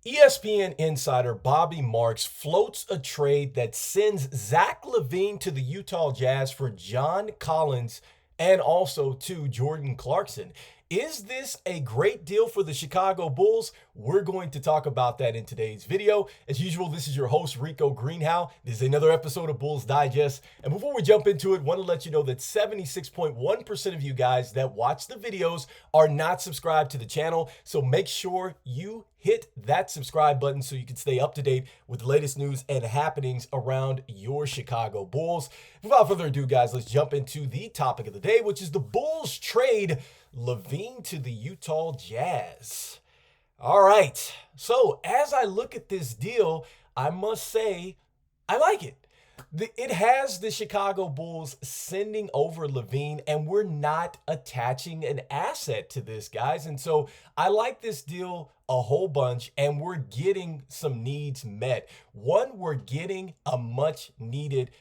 ESPN insider Bobby Marks floats a trade that sends Zach LaVine to the Utah Jazz for John Collins and also to Jordan Clarkson. Is this a great deal for the Chicago Bulls? We're going to talk about that in today's video. As usual, this is your host, Rico Greenhowe. This is another episode of Bulls Digest. And before we jump into it, I want to let you know that 76.1% of you guys that watch the videos are not subscribed to the channel. So make sure you hit that subscribe button so you can stay up to date with the latest news and happenings around your Chicago Bulls. Without further ado, guys, let's jump into the topic of the day, which is the Bulls trade LaVine to the Utah Jazz. All right. So as I look at this deal, I must say I like it. It has the Chicago Bulls sending over LaVine, and we're not attaching an asset to this, guys. And so I like this deal a whole bunch, and we're getting some needs met. One, we're getting a much needed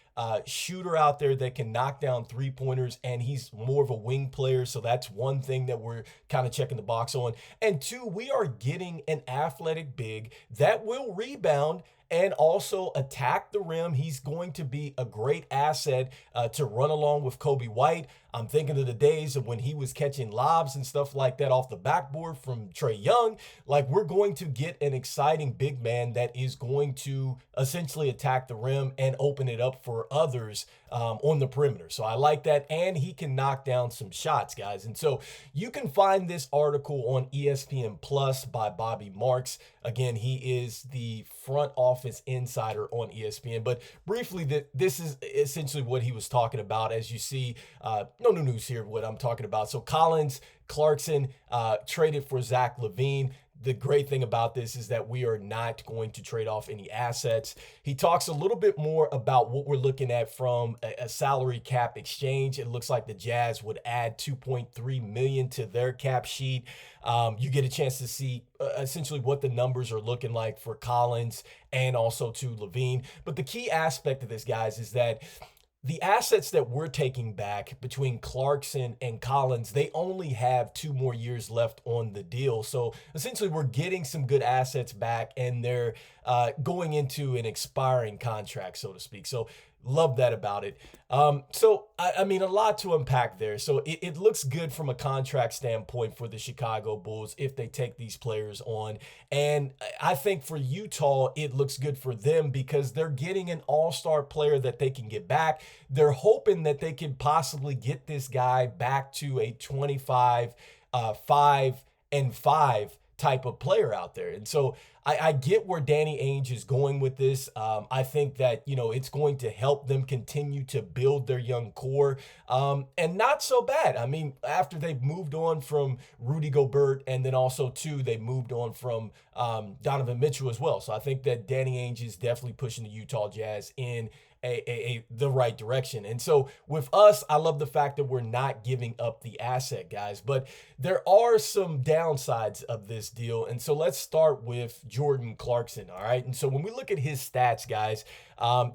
shooter out there that can knock down three-pointers, and he's more of a wing player, so that's one thing that we're kind of checking the box on. And two, we are getting an athletic big that will rebound and also attack the rim. He's going to be a great asset to run along with Kobe White. I'm thinking of the days of when he was catching lobs and stuff like that off the backboard from Trae Young. Like, we're going to get an exciting big man that is going to essentially attack the rim and open it up for others on the perimeter. So I like that. And he can knock down some shots, guys. And so you can find this article on ESPN Plus by Bobby Marks. Again, he is the front office insider on ESPN. But briefly, this is essentially what he was talking about. As you see, no new news here, what I'm talking about. So Collins, Clarkson traded for Zach LaVine. The great thing about this is that we are not going to trade off any assets. He talks a little bit more about what we're looking at from a salary cap exchange. It looks like the Jazz would add $2.3 million to their cap sheet. You get a chance to see essentially what the numbers are looking like for Collins and also to LaVine. But the key aspect of this, guys, is that the assets that we're taking back between Clarkson and Collins, they only have 2 more years left on the deal. So essentially, we're getting some good assets back, and they're going into an expiring contract, so to speak. So love that about it. I mean, a lot to unpack there. So it looks good from a contract standpoint for the Chicago Bulls if they take these players on. And I think for Utah, it looks good for them because they're getting an all-star player that they can get back. They're hoping that they can possibly get this guy back to a 25, 5-5 type of player out there. And so I get where Danny Ainge is going with this. I think that, it's going to help them continue to build their young core. And not so bad. I mean, after they've moved on from Rudy Gobert, and then also, too, they moved on from Donovan Mitchell as well. So I think that Danny Ainge is definitely pushing the Utah Jazz in the right direction. And so with us, I love the fact that we're not giving up the asset, guys, but there are some downsides of this deal. And so let's start with Jordan Clarkson. All right. And so when we look at his stats, guys,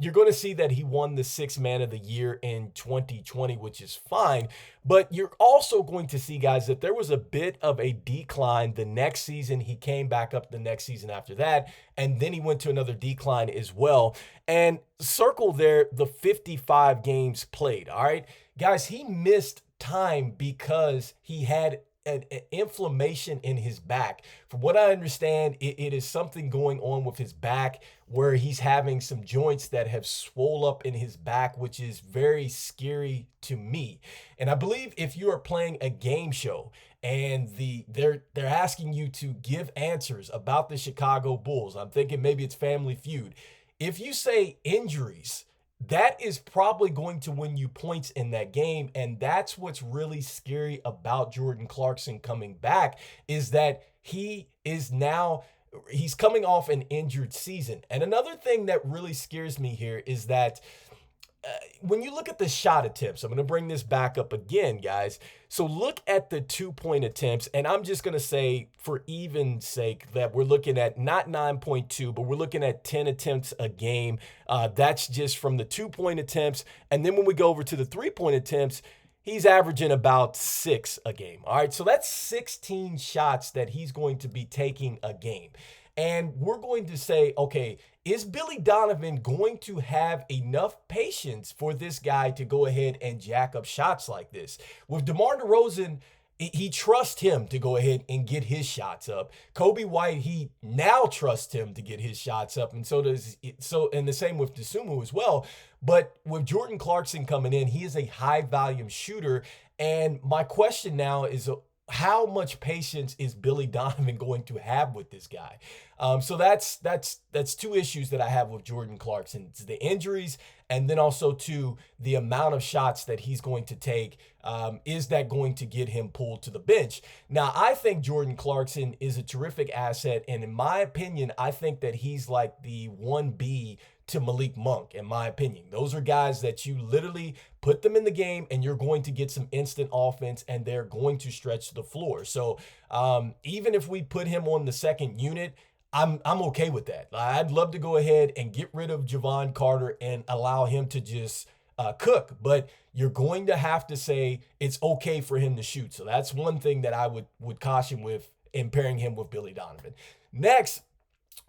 you're going to see that he won the Sixth Man of the Year in 2020, which is fine. But you're also going to see, guys, that there was a bit of a decline the next season. He came back up the next season after that, and then he went to another decline as well. And circle there the 55 games played, all right? Guys, he missed time because he had an inflammation in his back. From what I understand, it is something going on with his back where he's having some joints that have swole up in his back, which is very scary to me. And I believe if you are playing a game show and they're asking you to give answers about the Chicago Bulls, I'm thinking maybe it's Family Feud. If you say injuries, that is probably going to win you points in that game. And that's what's really scary about Jordan Clarkson coming back, is that he's coming off an injured season. And another thing that really scares me here is that when you look at the shot attempts, I'm going to bring this back up again, guys. So look at the 2-point attempts, and I'm just going to say, for even sake, that we're looking at not 9.2, but we're looking at 10 attempts a game. That's just from the 2-point attempts. And then when we go over to the 3-point attempts, he's averaging about 6 a game. All right, so that's 16 shots that he's going to be taking a game. And we're going to say, okay, is Billy Donovan going to have enough patience for this guy to go ahead and jack up shots like this? With DeMar DeRozan, he trusts him to go ahead and get his shots up. Kobe White, he now trusts him to get his shots up, and and the same with Dosunmu as well. But with Jordan Clarkson coming in, he is a high volume shooter, and my question now is, how much patience is Billy Donovan going to have with this guy? So that's two issues that I have with Jordan Clarkson. It's the injuries, and then also the amount of shots that he's going to take. Is that going to get him pulled to the bench? Now, I think Jordan Clarkson is a terrific asset, and in my opinion, I think that he's like the 1B to Malik Monk, in my opinion. Those are guys that you literally put them in the game and you're going to get some instant offense and they're going to stretch the floor. So even if we put him on the second unit, I'm okay with that. I'd love to go ahead and get rid of Javon Carter and allow him to just cook, but you're going to have to say it's okay for him to shoot. So that's one thing that I would caution with in pairing him with Billy Donovan. Next,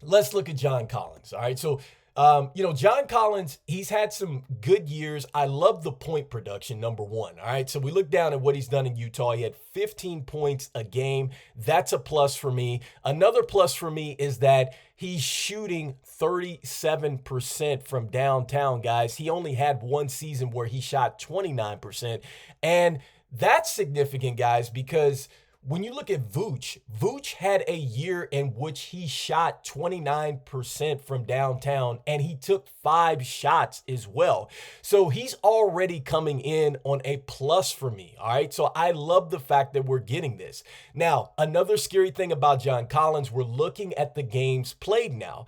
let's look at John Collins. All right, so John Collins, he's had some good years. I love the point production, number one. All right, so we look down at what he's done in Utah. He had 15 points a game. That's a plus for me. Another plus for me is that he's shooting 37% from downtown, guys. He only had one season where he shot 29%. And that's significant, guys, because when you look at Vooch had a year in which he shot 29% from downtown and he took 5 shots as well. So he's already coming in on a plus for me. All right. So I love the fact that we're getting this. Now, another scary thing about John Collins, we're looking at the games played now.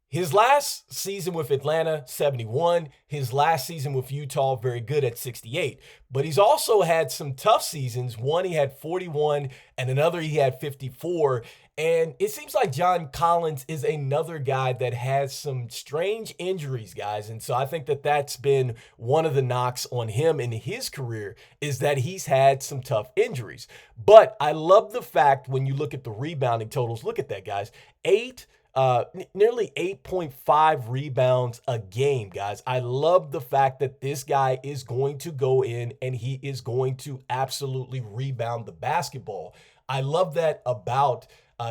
His last season with Atlanta, 71. His last season with Utah, very good at 68. But he's also had some tough seasons. One, he had 41, and another, he had 54. And it seems like John Collins is another guy that has some strange injuries, guys. And so I think that that's been one of the knocks on him in his career, is that he's had some tough injuries. But I love the fact when you look at the rebounding totals, look at that, guys. Nearly 8.5 rebounds a game, guys. I love the fact that this guy is going to go in and he is going to absolutely rebound the basketball. I love that about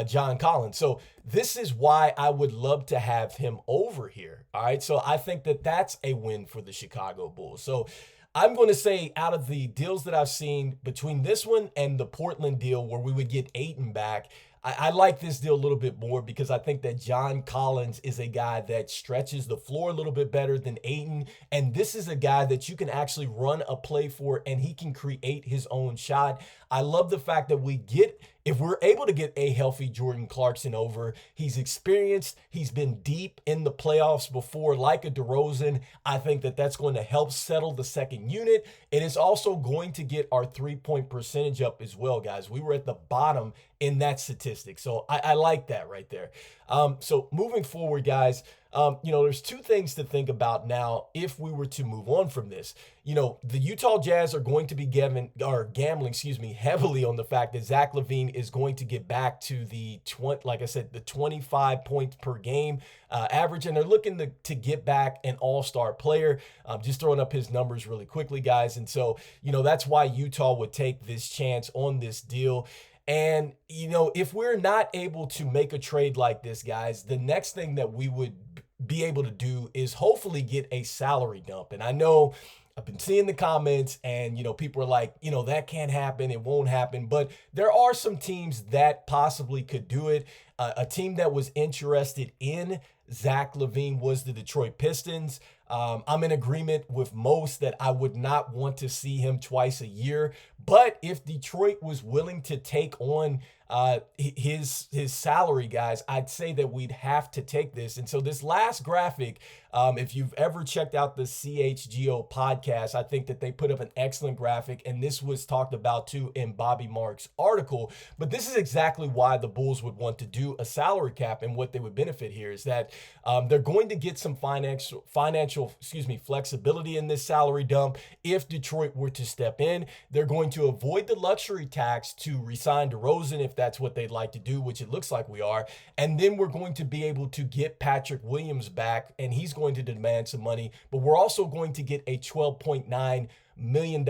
John Collins. So this is why I would love to have him over here. All right. So I think that that's a win for the Chicago Bulls. So I'm going to say, out of the deals that I've seen between this one and the Portland deal where we would get Ayton back, I like this deal a little bit more because I think that John Collins is a guy that stretches the floor a little bit better than Ayton. And this is a guy that you can actually run a play for and he can create his own shot. I love the fact that if we're able to get a healthy Jordan Clarkson over, he's experienced, he's been deep in the playoffs before, like a DeRozan. I think that that's going to help settle the second unit. It is also going to get our 3-point percentage up as well, guys. We were at the bottom in that statistic. So I like that right there. So moving forward, guys, there's two things to think about now if we were to move on from this. The Utah Jazz are going to be gambling, heavily on the fact that Zach LaVine is going to get back to the 25 points per game average, and they're looking to get back an all-star player. Just throwing up his numbers really quickly, guys. And so, that's why Utah would take this chance on this deal. And, if we're not able to make a trade like this, guys, the next thing that we would be able to do is hopefully get a salary dump. And I know I've been seeing the comments and, people are like, that can't happen. It won't happen. But there are some teams that possibly could do it. A team that was interested in Zach LaVine was the Detroit Pistons. I'm in agreement with most that I would not want to see him twice a year. But if Detroit was willing to take on his salary, guys, I'd say that we'd have to take this. And so this last graphic, if you've ever checked out the CHGO podcast, I think that they put up an excellent graphic. And this was talked about too in Bobby Marks' article. But this is exactly why the Bulls would want to do to a salary cap and what they would benefit here is that they're going to get some financial flexibility in this salary dump if Detroit were to step in. They're going to avoid the luxury tax to re-sign DeRozan if that's what they'd like to do, which it looks like we are. And then we're going to be able to get Patrick Williams back, and he's going to demand some money, but we're also going to get a $12.9 million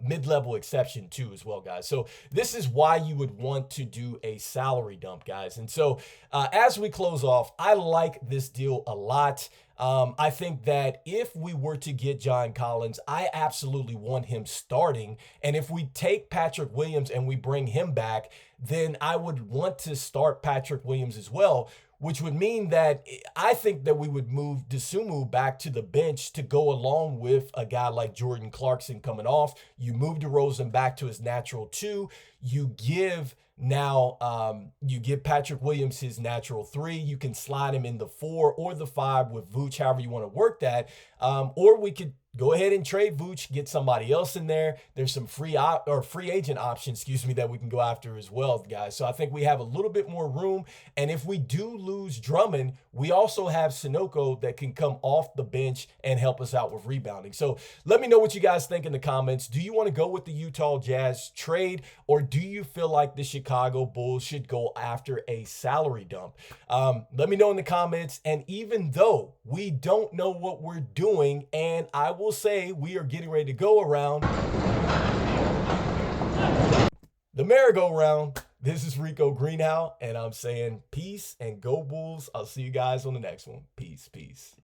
mid-level exception too as well, guys. So this is why you would want to do a salary dump, guys. And so as we close off, I like this deal a lot. I think that if we were to get John Collins, I absolutely want him starting. And if we take Patrick Williams and we bring him back, then I would want to start Patrick Williams as well, which would mean that I think that we would move Dosunmu back to the bench to go along with a guy like Jordan Clarkson coming off. You move DeRozan back to his natural 2. You give Patrick Williams his natural 3. You can slide him in the 4 or the 5 with Vooch, however you want to work that. Or we could go ahead and trade Vooch, get somebody else in there. There's some free agent options, that we can go after as well, guys. So I think we have a little bit more room. And if we do lose Drummond, we also have Sunoco that can come off the bench and help us out with rebounding. So let me know what you guys think in the comments. Do you want to go with the Utah Jazz trade, or do you feel like the Chicago Bulls should go after a salary dump? Let me know in the comments. And even though we don't know what we're doing, and I will say we are getting ready to go around the merry-go-round, this is Rico Greenhowe, and I'm saying peace and go Bulls. I'll see you guys on the next one. Peace.